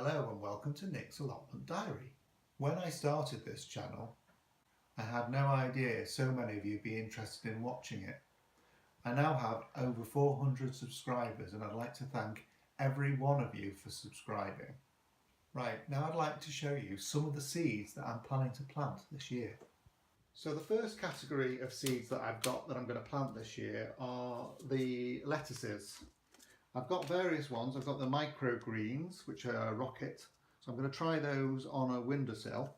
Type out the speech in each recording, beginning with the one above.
Hello and welcome to Nick's Allotment Diary. When I started this channel, I had no idea so many of you would be interested in watching it. I now have over 400 subscribers and I'd like to thank every one of you for subscribing. Right, now I'd like to show you some of the seeds that I'm planning to plant this year. So the first category of seeds that I've got that I'm going to plant this year are the lettuces. I've got various ones. I've got the microgreens, which are rocket, so I'm going to try those on a windowsill.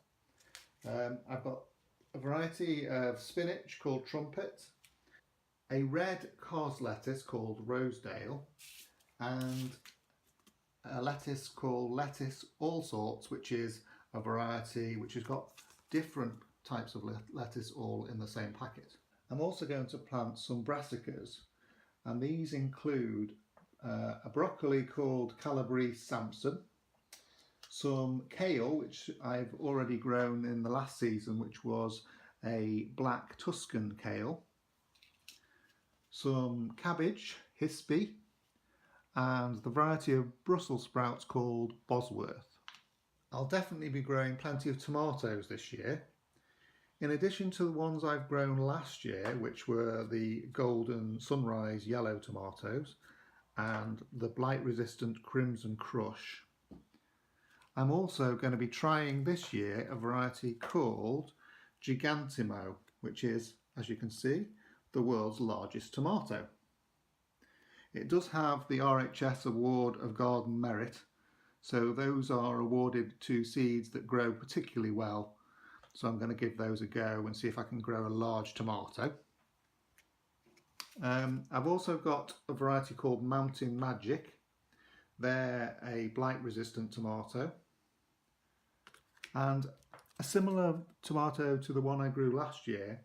I've got a variety of spinach called trumpet, a red cos lettuce called rosedale, and a lettuce called lettuce all sorts, which is a variety which has got different types of lettuce all in the same packet. I'm also going to plant some brassicas, and these include a broccoli called Calabrese Samson, some kale which I've already grown in the last season, which was a black Tuscan kale, some cabbage, hispy, and the variety of Brussels sprouts called Bosworth. I'll definitely be growing plenty of tomatoes this year. In addition to the ones I've grown last year, which were the golden sunrise yellow tomatoes and the blight resistant crimson crush, I'm also going to be trying this year a variety called Gigantimo, which is, as you can see, the world's largest tomato. It does have the RHS Award of Garden Merit, so those are awarded to seeds that grow particularly well. So I'm going to give those a go and see if I can grow a large tomato. I've also got a variety called Mountain Magic. They're a blight resistant tomato. And a similar tomato to the one I grew last year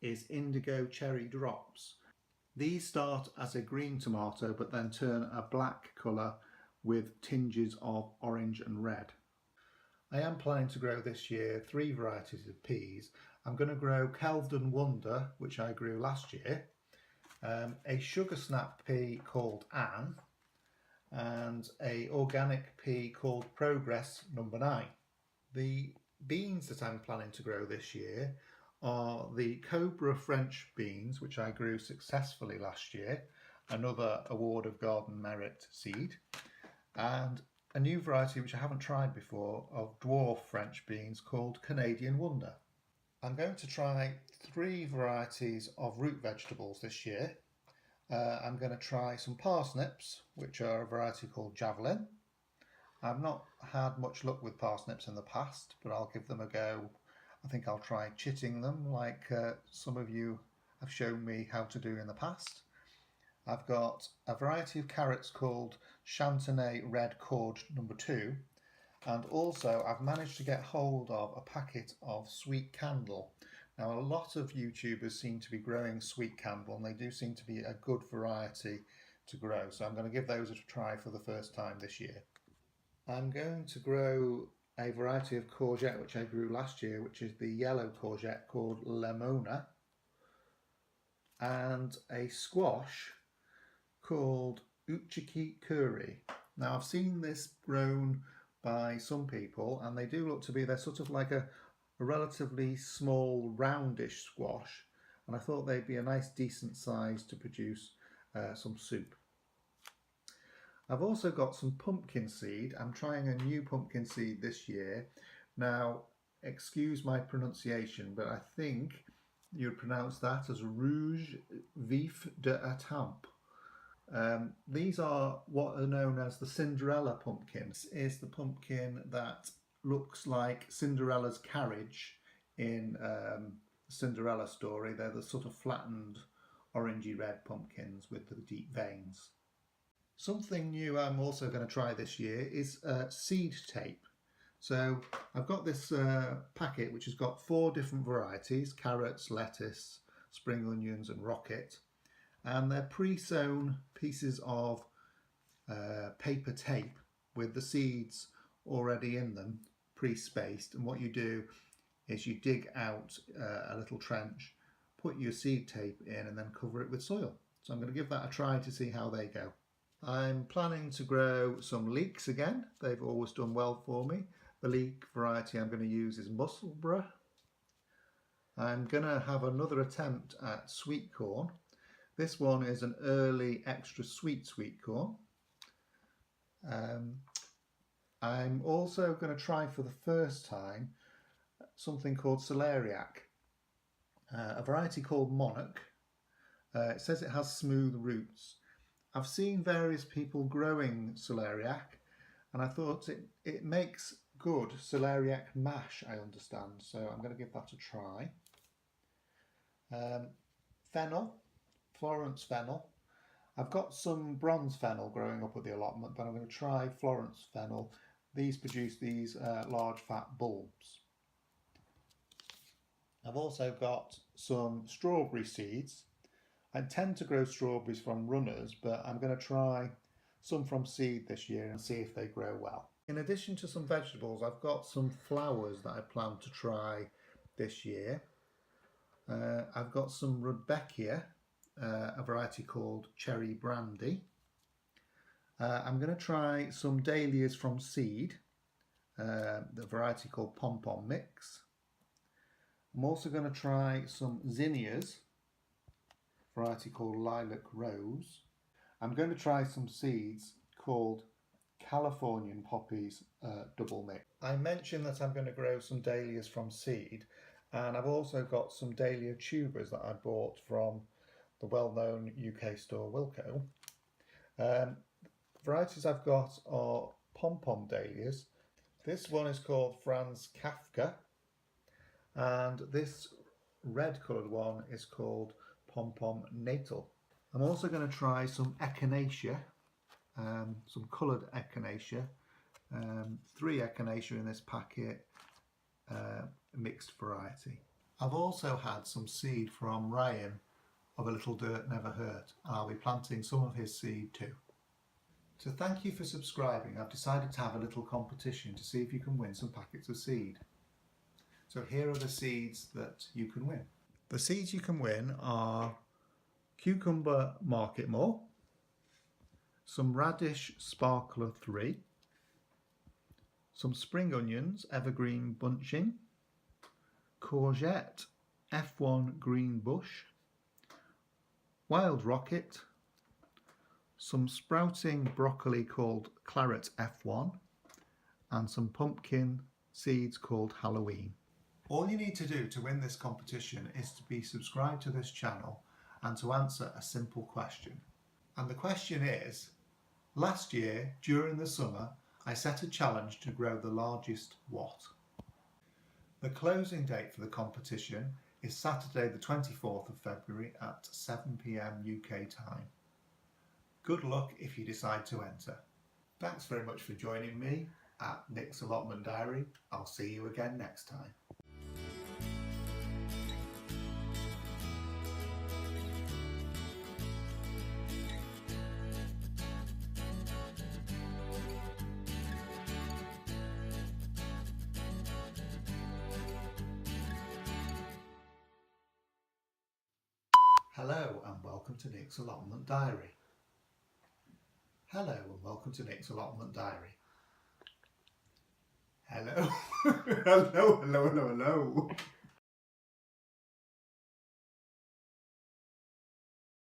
is Indigo Cherry Drops. These start as a green tomato but then turn a black colour with tinges of orange and red. I am planning to grow this year 3 varieties of peas. I'm going to grow Kelvden Wonder, which I grew last year, a sugar snap pea called Anne, and a organic pea called Progress number 9. The beans that I'm planning to grow this year are the Cobra French beans, which I grew successfully last year, another Award of Garden Merit seed, and a new variety which I haven't tried before of dwarf French beans called Canadian Wonder. I'm going to try 3 varieties of root vegetables this year. I'm going to try some parsnips, which are a variety called Javelin. I've not had much luck with parsnips in the past, but I'll give them a go. I think I'll try chitting them like some of you have shown me how to do in the past. I've got a variety of carrots called Chantenay Red Cord number 2, and also I've managed to get hold of a packet of sweet candle. Now, a lot of YouTubers seem to be growing sweet candle, and they do seem to be a good variety to grow, so I'm going to give those a try for the first time this year. I'm going to grow a variety of courgette which I grew last year, which is the yellow courgette called Lemona, and a squash called Uchiki Curry. Now, I've seen this grown by some people and they do look to be, they're sort of like a relatively small roundish squash, and I thought they'd be a nice decent size to produce some soup. I've also got some pumpkin seed. I'm trying a new pumpkin seed this year. Now, excuse my pronunciation, but I think you'd pronounce that as Rouge Vif de Atamp. These are what are known as the Cinderella pumpkin. This is the pumpkin that looks like Cinderella's carriage in the Cinderella story. They're the sort of flattened orangey red pumpkins with the deep veins. Something new I'm also going to try this year is seed tape. So I've got this packet which has got 4 different varieties: carrots, lettuce, spring onions and rocket. And they're pre-sewn pieces of paper tape with the seeds already in them, pre-spaced. And what you do is you dig out a little trench, put your seed tape in and then cover it with soil. So I'm going to give that a try to see how they go. I'm planning to grow some leeks again. They've always done well for me. The leek variety I'm going to use is Musselburgh. I'm going to have another attempt at sweet corn. This one is an early extra sweet corn. I'm also going to try for the first time something called celeriac, a variety called monarch. It says it has smooth roots. I've seen various people growing celeriac and I thought it makes good celeriac mash, I understand, so I'm going to give that a try. Fennel, Florence fennel. I've got some bronze fennel growing up at the allotment, but I'm going to try Florence fennel. These produce these large fat bulbs. I've also got some strawberry seeds. I tend to grow strawberries from runners, but I'm going to try some from seed this year and see if they grow well. In addition to some vegetables, I've got some flowers that I plan to try this year. I've got some rudbeckia, a variety called cherry brandy. I'm going to try some dahlias from seed, the variety called pom pom mix. I'm also going to try some zinnias, variety called lilac rose. I'm going to try some seeds called Californian poppies double mix. I mentioned that I'm going to grow some dahlias from seed, and I've also got some dahlia tubers that I bought from the well-known UK store Wilko. Varieties I've got are pom-pom dahlias. This one is called Franz Kafka, and this red coloured one is called pom-pom natal. I'm also going to try some echinacea, some coloured echinacea, 3 echinacea in this packet, mixed variety. I've also had some seed from Ryan of A Little Dirt Never Hurt, and I'll be planting some of his seed too. To thank you for subscribing, I've decided to have a little competition to see if you can win some packets of seed. So here are the seeds that you can win. The seeds you can win are cucumber market more, some radish sparkler 3, some spring onions evergreen bunching, courgette F1 green bush, wild rocket, some sprouting broccoli called claret F1, and some pumpkin seeds called Halloween. All you need to do to win this competition is to be subscribed to this channel and to answer a simple question. And the question is, last year during the summer I set a challenge to grow the largest what? The closing date for the competition is Saturday the 24th of February at 7 PM UK time. Good luck if you decide to enter. Thanks very much for joining me at Nick's Allotment Diary. I'll see you again next time. Hello and welcome to Nick's Allotment Diary. Hello and welcome to Nick's Allotment Diary. Hello. Hello.